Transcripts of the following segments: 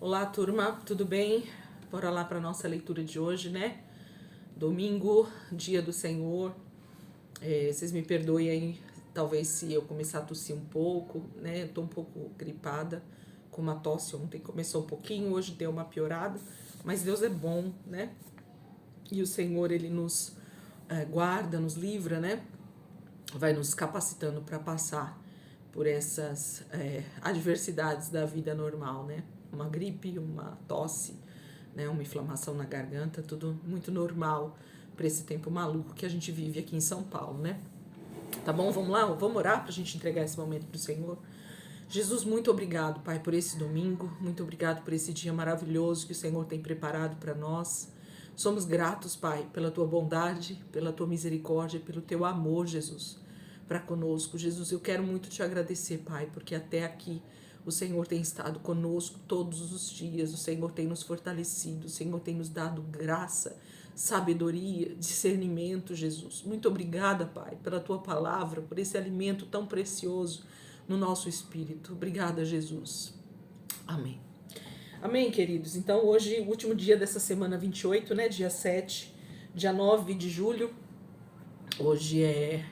Olá, turma, tudo bem? Bora lá para nossa leitura de hoje, né? Domingo, dia do Senhor. Vocês me perdoem aí, talvez se eu começar a tossir um pouco, né? Eu tô um pouco gripada, com uma tosse ontem, começou um pouquinho, hoje deu uma piorada, mas Deus é bom, né? E o Senhor, Ele nos guarda, nos livra, né? Vai nos capacitando para passar por essas adversidades da vida normal, né? Uma gripe, uma tosse, né? Uma inflamação na garganta, tudo muito normal para esse tempo maluco que a gente vive aqui em São Paulo, né? Tá bom? Vamos lá? Vamos orar para a gente entregar esse momento para o Senhor? Jesus, muito obrigado, Pai, por esse domingo. Muito obrigado por esse dia maravilhoso que o Senhor tem preparado para nós. Somos gratos, Pai, pela tua bondade, pela tua misericórdia, pelo teu amor, Jesus, para conosco. Jesus, eu quero muito te agradecer, Pai, porque até aqui o Senhor tem estado conosco todos os dias, o Senhor tem nos fortalecido, o Senhor tem nos dado graça, sabedoria, discernimento, Jesus. Muito obrigada, Pai, pela tua palavra, por esse alimento tão precioso no nosso espírito. Obrigada, Jesus. Amém. Amém, queridos. Então, hoje, o último dia dessa semana 28, né? Dia 7, dia 9 de julho. Hoje é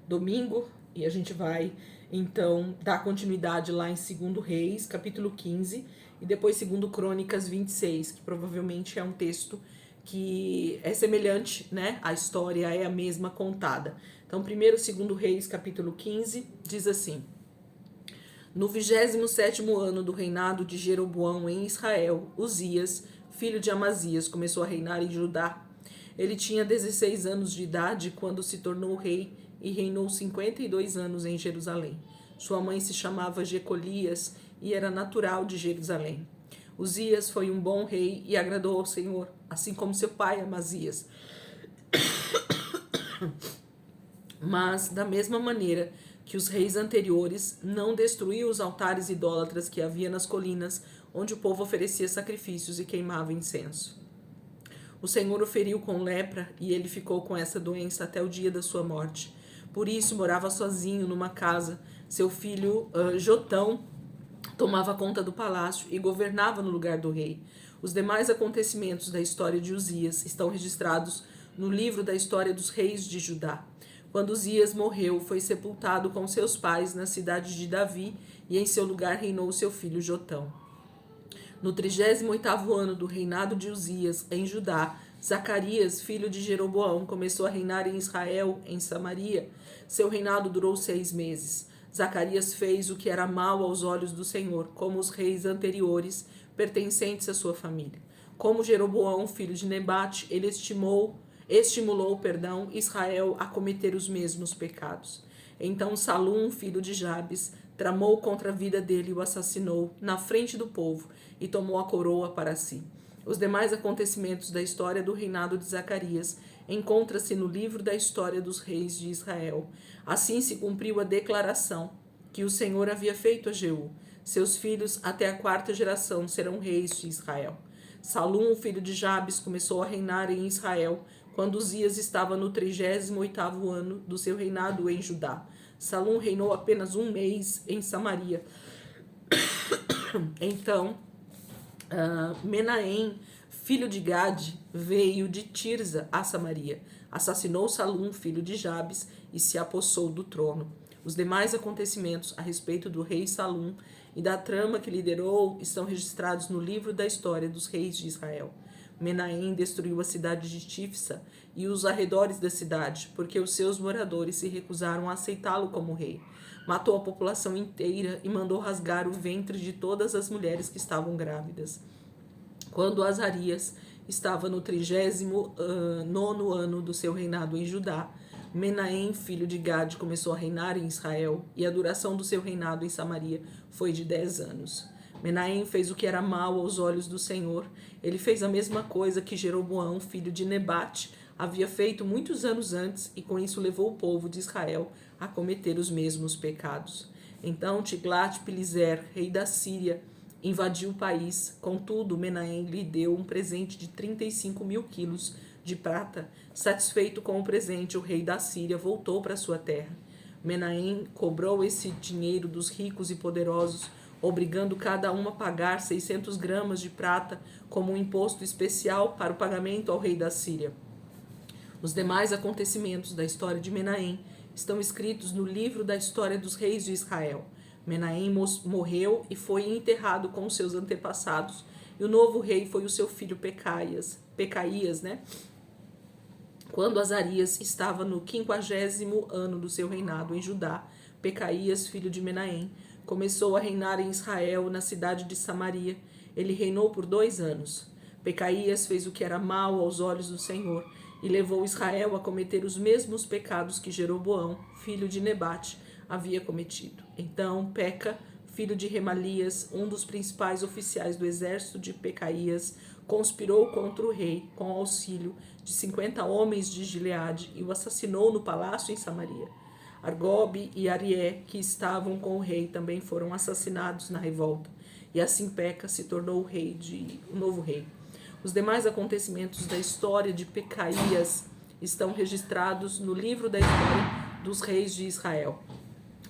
domingo e a gente vai, então, dar continuidade lá em 2 Reis, capítulo 15, e depois 2 Crônicas 26, que provavelmente é um texto que é semelhante, né? A história é a mesma contada. Então, primeiro, 2 Reis, capítulo 15, diz assim: No 27º ano do reinado de Jeroboão em Israel, Uzias, filho de Amazias, começou a reinar em Judá. Ele tinha 16 anos de idade quando se tornou rei e reinou 52 anos em Jerusalém. Sua mãe se chamava Jecolias e era natural de Jerusalém. Uzias foi um bom rei e agradou ao Senhor, assim como seu pai Amazias. Mas, da mesma maneira que os reis anteriores, não destruiu os altares idólatras que havia nas colinas, onde o povo oferecia sacrifícios e queimava incenso. O Senhor o feriu com lepra e ele ficou com essa doença até o dia da sua morte. Por isso morava sozinho numa casa. Seu filho Jotão tomava conta do palácio e governava no lugar do rei. Os demais acontecimentos da história de Uzias estão registrados no livro da história dos reis de Judá. Quando Uzias morreu, foi sepultado com seus pais na cidade de Davi e em seu lugar reinou seu filho Jotão. No 38º ano do reinado de Uzias, em Judá, Zacarias, filho de Jeroboão, começou a reinar em Israel, em Samaria. Seu reinado durou 6 meses. Zacarias fez o que era mal aos olhos do Senhor, como os reis anteriores, pertencentes à sua família. Como Jeroboão, filho de Nebate, ele estimulou Israel a cometer os mesmos pecados. Então Salum, filho de Jabes, tramou contra a vida dele e o assassinou na frente do povo e tomou a coroa para si. Os demais acontecimentos da história do reinado de Zacarias encontram-se no livro da história dos reis de Israel. Assim se cumpriu a declaração que o Senhor havia feito a Jeú. Seus filhos até a 4ª geração serão reis de Israel. Salum, filho de Jabes, começou a reinar em Israel quando Uzias estava no 38º ano do seu reinado em Judá. Salum reinou apenas 1 mês em Samaria. Então, Menahem, filho de Gade, veio de Tirza a Samaria. Assassinou Salum, filho de Jabes, e se apossou do trono. Os demais acontecimentos a respeito do rei Salum e da trama que liderou estão registrados no livro da história dos reis de Israel. Menahem destruiu a cidade de Tifsa e os arredores da cidade, porque os seus moradores se recusaram a aceitá-lo como rei. Matou a população inteira e mandou rasgar o ventre de todas as mulheres que estavam grávidas. Quando Azarias estava no 39º ano do seu reinado em Judá, Menahem, filho de Gade, começou a reinar em Israel, e a duração do seu reinado em Samaria foi de 10 anos. Menahem fez o que era mal aos olhos do Senhor. Ele fez a mesma coisa que Jeroboão, filho de Nebate, havia feito muitos anos antes, e com isso levou o povo de Israel a cometer os mesmos pecados. Então Tiglat-Pileser, rei da Síria, invadiu o país. Contudo, Menahem lhe deu um presente de 35.000 quilos de prata. Satisfeito com o presente, o rei da Síria voltou para sua terra. Menahem cobrou esse dinheiro dos ricos e poderosos, obrigando cada um a pagar 600 gramas de prata como um imposto especial para o pagamento ao rei da Síria. Os demais acontecimentos da história de Menahem estão escritos no livro da história dos reis de Israel. Menahem morreu e foi enterrado com os seus antepassados, e o novo rei foi o seu filho Pecaías, né? Quando Azarias estava no 50º ano do seu reinado em Judá, Pecaías, filho de Menahem, começou a reinar em Israel, na cidade de Samaria. Ele reinou por 2 anos. Pecaías fez o que era mal aos olhos do Senhor e levou Israel a cometer os mesmos pecados que Jeroboão, filho de Nebate, havia cometido. Então Peca, filho de Remalias, um dos principais oficiais do exército de Pecaías, conspirou contra o rei com auxílio de 50 homens de Gileade e o assassinou no palácio em Samaria. Argobe e Arié, que estavam com o rei, também foram assassinados na revolta, e assim Peca se tornou o novo rei. Os demais acontecimentos da história de Pecaías estão registrados no livro da história dos reis de Israel.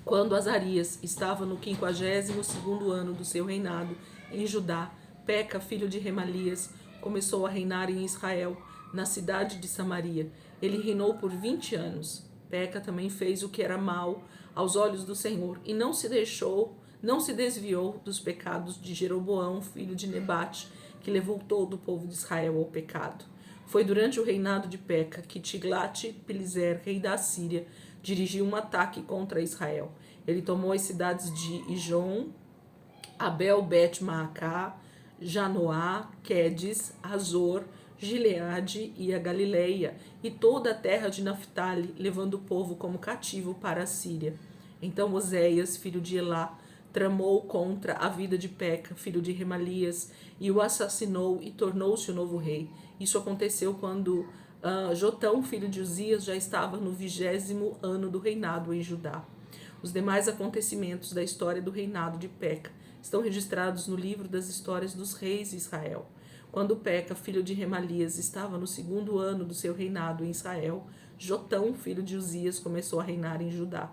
Quando Azarias estava no 52º ano do seu reinado em Judá, Peca, filho de Remalias, começou a reinar em Israel, na cidade de Samaria. Ele reinou por 20 anos. Peca também fez o que era mal aos olhos do Senhor e não se desviou dos pecados de Jeroboão, filho de Nebate, que levou todo o povo de Israel ao pecado. Foi durante o reinado de Peca que Tiglat-Pileser, rei da Síria, dirigiu um ataque contra Israel. Ele tomou as cidades de Ijon, Abel-Bet-Maacá, Janoá, Quedes, Azor, Gileade e a Galileia, e toda a terra de Naphtali, levando o povo como cativo para a Síria. Então Oséias, filho de Elá, tramou contra a vida de Peca, filho de Remalias, e o assassinou e tornou-se o novo rei. Isso aconteceu quando Jotão, filho de Uzias, já estava no 20º ano do reinado em Judá. Os demais acontecimentos da história do reinado de Peca estão registrados no livro das histórias dos reis de Israel. Quando Peca, filho de Remalias, estava no 2º ano do seu reinado em Israel, Jotão, filho de Uzias, começou a reinar em Judá.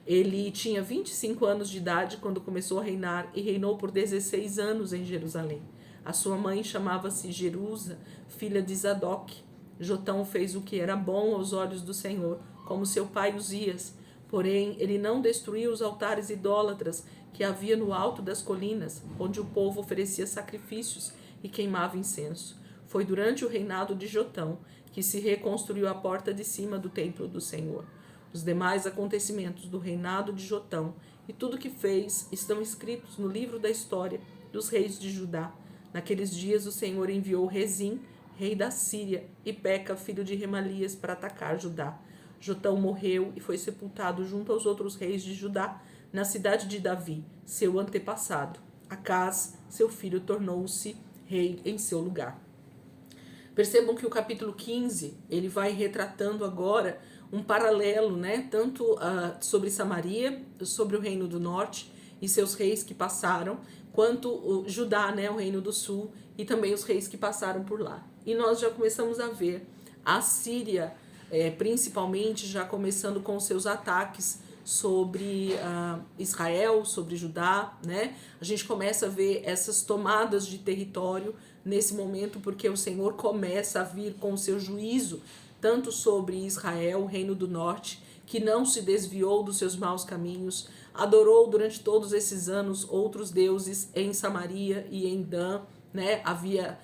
Ele tinha 25 anos de idade quando começou a reinar e reinou por 16 anos em Jerusalém. A sua mãe chamava-se Jerusa, filha de Zadok. Jotão fez o que era bom aos olhos do Senhor, como seu pai Uzias. Porém, ele não destruiu os altares idólatras que havia no alto das colinas, onde o povo oferecia sacrifícios e queimava incenso. Foi durante o reinado de Jotão que se reconstruiu a porta de cima do templo do Senhor. Os demais acontecimentos do reinado de Jotão e tudo que fez estão escritos no livro da história dos reis de Judá. Naqueles dias o Senhor enviou Rezim, rei da Síria, e Peca, filho de Remalias, para atacar Judá. Jotão morreu e foi sepultado junto aos outros reis de Judá, na cidade de Davi, seu antepassado. Acás, seu filho, tornou-se rei em seu lugar. Percebam que o capítulo 15, ele vai retratando agora um paralelo, né, tanto sobre Samaria, sobre o reino do norte e seus reis que passaram, quanto o Judá, né, o reino do sul, e também os reis que passaram por lá. E nós já começamos a ver a Síria, principalmente, já começando com seus ataques sobre Israel, sobre Judá, né? A gente começa a ver essas tomadas de território nesse momento, porque o Senhor começa a vir com o seu juízo, tanto sobre Israel, o reino do norte, que não se desviou dos seus maus caminhos, adorou durante todos esses anos outros deuses em Samaria e em Dan, né? Havia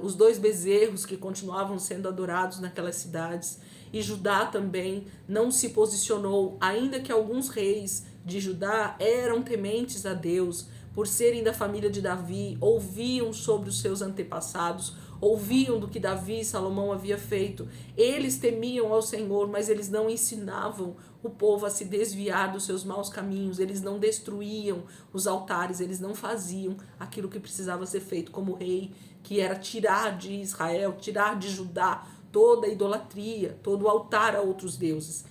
os 2 bezerros que continuavam sendo adorados naquelas cidades, e Judá também não se posicionou, ainda que alguns reis de Judá eram tementes a Deus, por serem da família de Davi, ouviam sobre os seus antepassados, ouviam do que Davi e Salomão havia feito. Eles temiam ao Senhor, mas eles não ensinavam o povo a se desviar dos seus maus caminhos, eles não destruíam os altares, eles não faziam aquilo que precisava ser feito como rei, que era tirar de Israel, tirar de Judá toda a idolatria, todo o altar a outros deuses.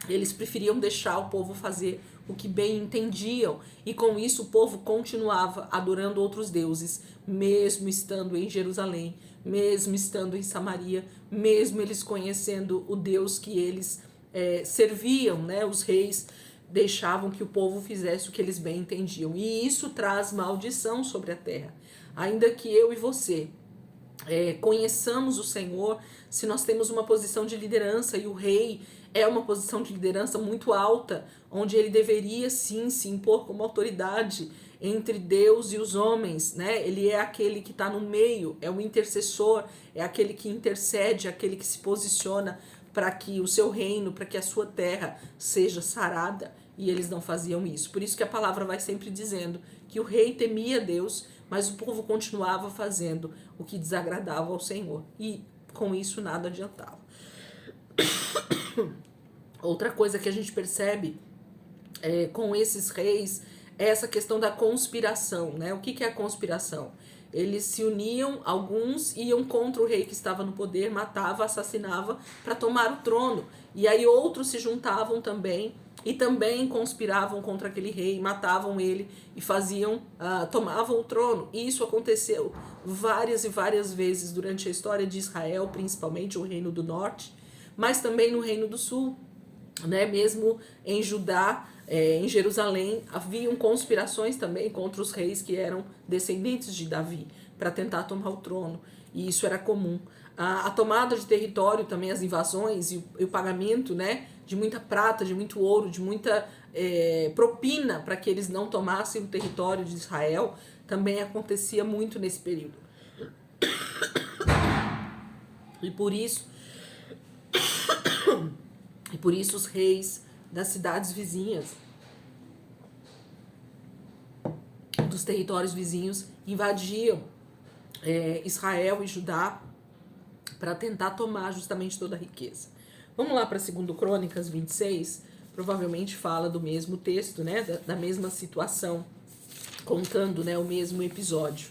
Eles preferiam deixar o povo fazer o que bem entendiam, e com isso o povo continuava adorando outros deuses, mesmo estando em Jerusalém, mesmo estando em Samaria, mesmo eles conhecendo o Deus que eles serviam, né, os reis deixavam que o povo fizesse o que eles bem entendiam. E isso traz maldição sobre a terra. Ainda que eu e você conheçamos o Senhor, se nós temos uma posição de liderança, e o rei é uma posição de liderança muito alta, onde ele deveria sim se impor como autoridade entre Deus e os homens, né? Ele é aquele que está no meio, é o intercessor, é aquele que intercede, é aquele que se posiciona para que o seu reino, para que a sua terra seja sarada, e eles não faziam isso. Por isso que a palavra vai sempre dizendo que o rei temia Deus, mas o povo continuava fazendo o que desagradava ao Senhor, e com isso nada adiantava. Outra coisa que a gente percebe com esses reis é essa questão da conspiração, né? O que é a conspiração? Eles se uniam, alguns iam contra o rei que estava no poder, matava, assassinava para tomar o trono. E aí outros se juntavam também e também conspiravam contra aquele rei, matavam ele e tomavam o trono. E isso aconteceu várias e várias vezes durante a história de Israel, principalmente o Reino do Norte, mas também no Reino do Sul, né? Mesmo em Judá, em Jerusalém, haviam conspirações também contra os reis que eram descendentes de Davi, para tentar tomar o trono, e isso era comum. A tomada de território também, as invasões e o pagamento, né, de muita prata, de muito ouro, de muita propina para que eles não tomassem o território de Israel, também acontecia muito nesse período. E por isso os reis das cidades vizinhas, dos territórios vizinhos, invadiam Israel e Judá para tentar tomar justamente toda a riqueza. Vamos lá para 2 Crônicas 26, provavelmente fala do mesmo texto, né, da mesma situação, contando, né, o mesmo episódio.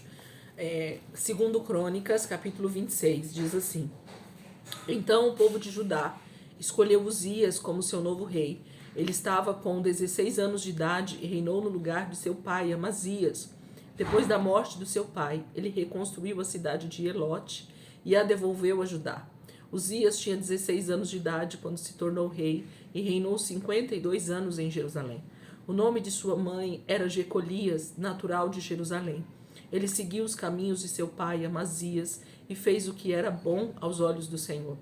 2 Crônicas, capítulo 26, diz assim: Então o povo de Judá escolheu Uzias como seu novo rei. Ele estava com 16 anos de idade e reinou no lugar de seu pai, Amazias. Depois da morte do seu pai, ele reconstruiu a cidade de Elote e a devolveu a Judá. Uzias tinha 16 anos de idade quando se tornou rei e reinou 52 anos em Jerusalém. O nome de sua mãe era Jecolias, natural de Jerusalém. Ele seguiu os caminhos de seu pai, Amazias, e fez o que era bom aos olhos do Senhor.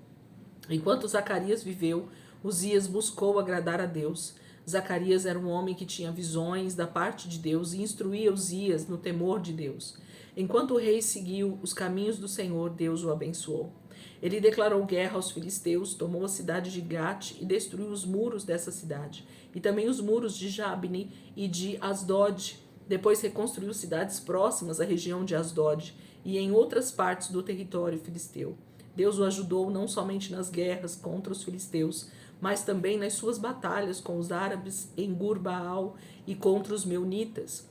Enquanto Zacarias viveu, Uzias buscou agradar a Deus. Zacarias era um homem que tinha visões da parte de Deus e instruía Uzias no temor de Deus. Enquanto o rei seguiu os caminhos do Senhor, Deus o abençoou. Ele declarou guerra aos filisteus, tomou a cidade de Gate e destruiu os muros dessa cidade, e também os muros de Jabne e de Asdod. Depois reconstruiu cidades próximas à região de Asdod e em outras partes do território filisteu. Deus o ajudou não somente nas guerras contra os filisteus, mas também nas suas batalhas com os árabes em Gur-Baal e contra os meunitas.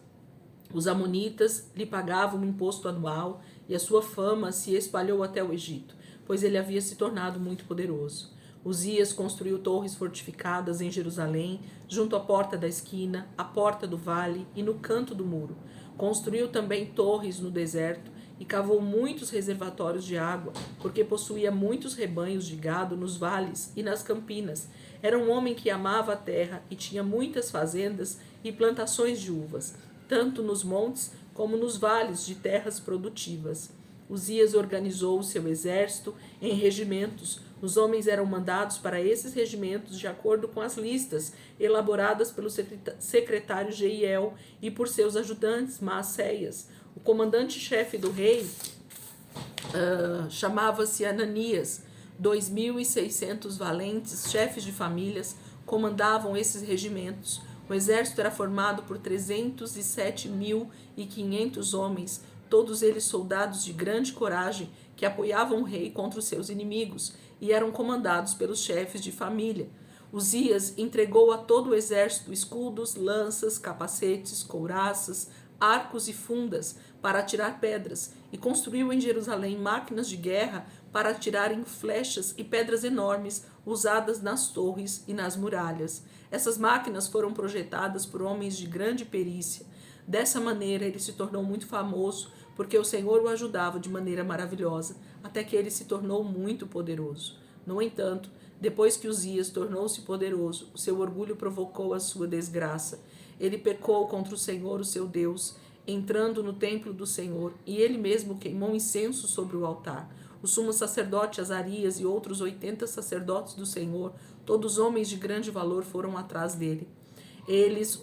Os amonitas lhe pagavam um imposto anual e a sua fama se espalhou até o Egito, pois ele havia se tornado muito poderoso. Uzias construiu torres fortificadas em Jerusalém, junto à porta da esquina, à porta do vale e no canto do muro. Construiu também torres no deserto e cavou muitos reservatórios de água, porque possuía muitos rebanhos de gado nos vales e nas campinas. Era um homem que amava a terra e tinha muitas fazendas e plantações de uvas, tanto nos montes como nos vales de terras produtivas. Uzias organizou o seu exército em regimentos. Os homens eram mandados para esses regimentos de acordo com as listas elaboradas pelo secretário Jeiel e por seus ajudantes, Maacéias. O comandante-chefe do rei chamava-se Ananias. 2.600 valentes, chefes de famílias, comandavam esses regimentos. O exército era formado por 307.500 homens, todos eles soldados de grande coragem, que apoiavam o rei contra os seus inimigos e eram comandados pelos chefes de família. Uzias entregou a todo o exército escudos, lanças, capacetes, couraças, arcos e fundas para atirar pedras, e construiu em Jerusalém máquinas de guerra para atirarem flechas e pedras enormes usadas nas torres e nas muralhas. Essas máquinas foram projetadas por homens de grande perícia. Dessa maneira ele se tornou muito famoso, porque o Senhor o ajudava de maneira maravilhosa, até que ele se tornou muito poderoso. No entanto, Depois que Uzias tornou-se poderoso, o seu orgulho provocou a sua desgraça. Ele pecou contra o Senhor, o seu Deus, entrando no templo do Senhor, e ele mesmo queimou incenso sobre o altar. O sumo sacerdote Azarias e outros 80 sacerdotes do Senhor, todos homens de grande valor, foram atrás dele. Eles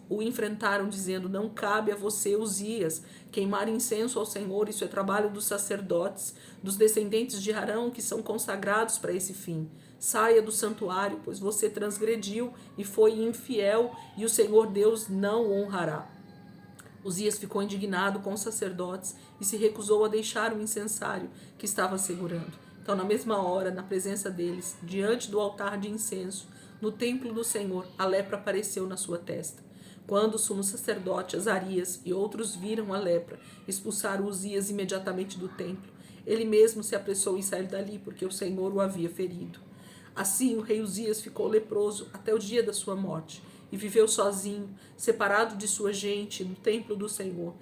o enfrentaram, dizendo: não cabe a você, Uzias, queimar incenso ao Senhor. Isso é trabalho dos sacerdotes, dos descendentes de Arão, que são consagrados para esse fim. Saia do santuário, pois você transgrediu e foi infiel, e o Senhor Deus não o honrará. Uzias ficou indignado com os sacerdotes e se recusou a deixar o incensário que estava segurando. Então, na mesma hora, na presença deles, diante do altar de incenso, no templo do Senhor, a lepra apareceu na sua testa. Quando o sumo sacerdote Azarias e outros viram a lepra, expulsaram Uzias imediatamente do templo. Ele mesmo se apressou em sair dali, porque o Senhor o havia ferido. Assim, o rei Uzias ficou leproso até o dia da sua morte, e viveu sozinho, separado de sua gente, no templo do Senhor.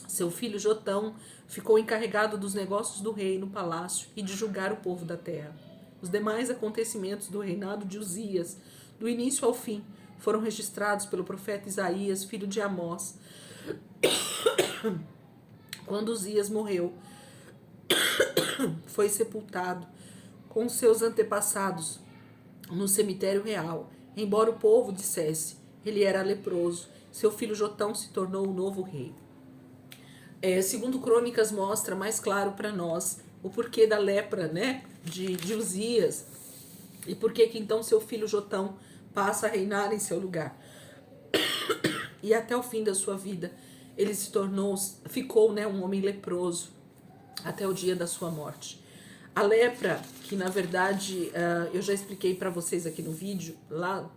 Seu filho Jotão ficou encarregado dos negócios do rei no palácio e de julgar o povo da terra. Os demais acontecimentos do reinado de Uzias, do início ao fim, foram registrados pelo profeta Isaías, filho de Amós. Quando Uzias morreu, foi sepultado com seus antepassados no cemitério real, embora o povo dissesse: ele era leproso. Seu filho Jotão se tornou o novo rei. Segundo Crônicas mostra mais claro para nós o porquê da lepra, né, de Uzias, e por que então seu filho Jotão passa a reinar em seu lugar. E até o fim da sua vida ele ficou, né, um homem leproso até o dia da sua morte. A lepra, que na verdade eu já expliquei para vocês aqui no vídeo, lá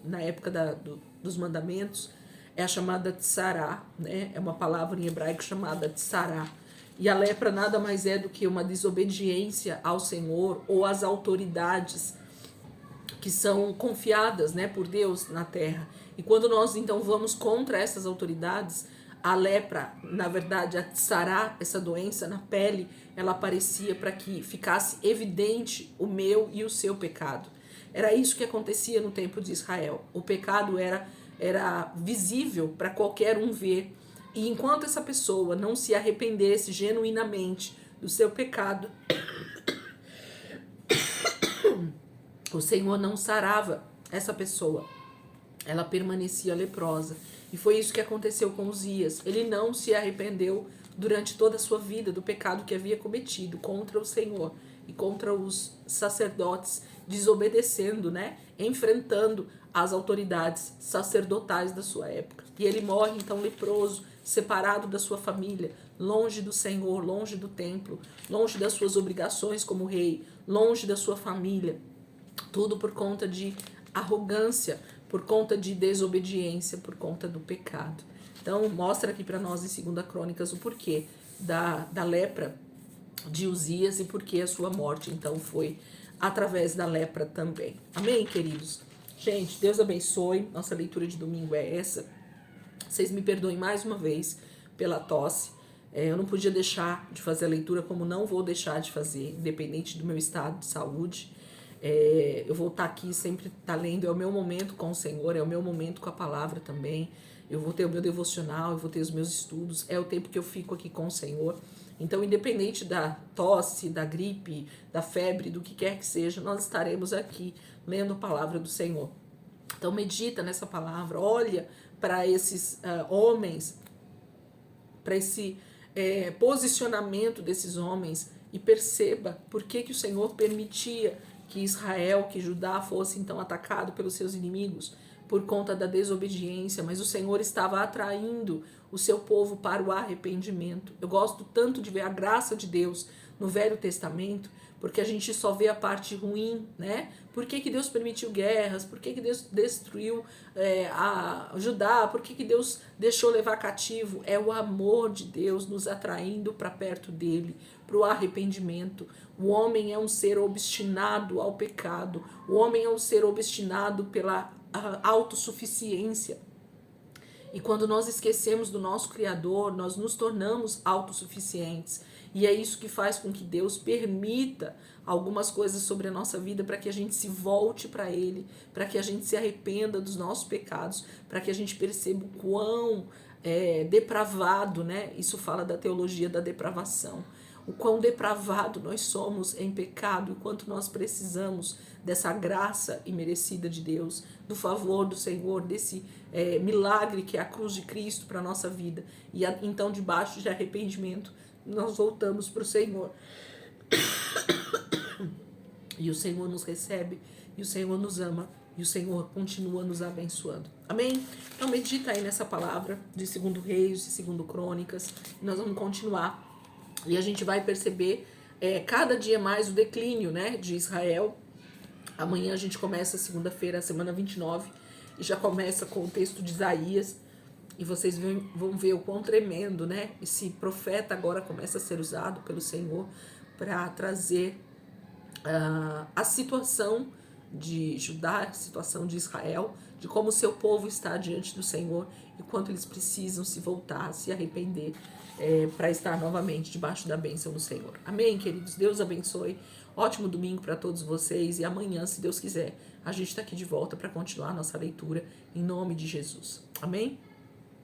na época dos mandamentos, é a chamada tsará, né? É uma palavra em hebraico chamada tsará. E a lepra nada mais é do que uma desobediência ao Senhor ou às autoridades que são confiadas, né, por Deus na terra. E quando nós então vamos contra essas autoridades, a lepra, na verdade, a tsará, essa doença na pele, ela aparecia para que ficasse evidente o meu e o seu pecado. Era isso que acontecia no tempo de Israel. O pecado era visível para qualquer um ver. E enquanto essa pessoa não se arrependesse genuinamente do seu pecado, o Senhor não sarava essa pessoa. Ela permanecia leprosa. E foi isso que aconteceu com Uzias. Ele não se arrependeu durante toda a sua vida do pecado que havia cometido contra o Senhor e contra os sacerdotes, desobedecendo, né? Enfrentando as autoridades sacerdotais da sua época. E ele morre então leproso, separado da sua família, longe do Senhor, longe do templo, longe das suas obrigações como rei, longe da sua família. Tudo por conta de arrogância, por conta de desobediência, por conta do pecado. Então, mostra aqui para nós em 2 Crônicas o porquê da lepra de Uzias e porquê a sua morte, então, foi através da lepra também. Amém, queridos? Gente, Deus abençoe. Nossa leitura de domingo é essa. Vocês me perdoem mais uma vez pela tosse. Eu não podia deixar de fazer a leitura, como não vou deixar de fazer, independente do meu estado de saúde. Eu vou estar aqui, sempre estar lendo, é o meu momento com o Senhor, é o meu momento com a palavra também. Eu vou ter o meu devocional, eu vou ter os meus estudos, é o tempo que eu fico aqui com o Senhor. Então, independente da tosse, da gripe, da febre, do que quer que seja, nós estaremos aqui lendo a palavra do Senhor. Então, medita nessa palavra, olha para esses homens, para esse posicionamento desses homens e perceba por que o Senhor permitia que Israel, que Judá fosse então atacado pelos seus inimigos por conta da desobediência, mas o Senhor estava atraindo o seu povo para o arrependimento. Eu gosto tanto de ver a graça de Deus no Velho Testamento, porque a gente só vê a parte ruim, né? Por que Deus permitiu guerras? Por que Deus destruiu a Judá? Por que Deus deixou levar cativo? É o amor de Deus nos atraindo para perto dele, para o arrependimento. O homem é um ser obstinado ao pecado. O homem é um ser obstinado pela autossuficiência. E quando nós esquecemos do nosso Criador, nós nos tornamos autossuficientes. E é isso que faz com que Deus permita algumas coisas sobre a nossa vida para que a gente se volte para Ele, para que a gente se arrependa dos nossos pecados, para que a gente perceba o quão depravado, né? Isso fala da teologia da depravação. O quão depravado nós somos em pecado, o quanto nós precisamos dessa graça imerecida de Deus, do favor do Senhor, desse milagre que é a cruz de Cristo para a nossa vida. E então, debaixo de arrependimento, nós voltamos para o Senhor. E o Senhor nos recebe, e o Senhor nos ama, e o Senhor continua nos abençoando. Amém? Então medita aí nessa palavra de 2 Reis, de 2 Crônicas. E nós vamos continuar. E a gente vai perceber cada dia mais o declínio, né, de Israel. Amanhã a gente começa segunda-feira, a semana 29, e já começa com o texto de Isaías. E vocês vão ver o quão tremendo, né? Esse profeta agora começa a ser usado pelo Senhor para trazer a situação de Judá, a situação de Israel, de como o seu povo está diante do Senhor e quanto eles precisam se voltar, se arrepender para estar novamente debaixo da bênção do Senhor. Amém, queridos? Deus abençoe. Ótimo domingo para todos vocês e amanhã, se Deus quiser, a gente está aqui de volta para continuar a nossa leitura em nome de Jesus. Amém?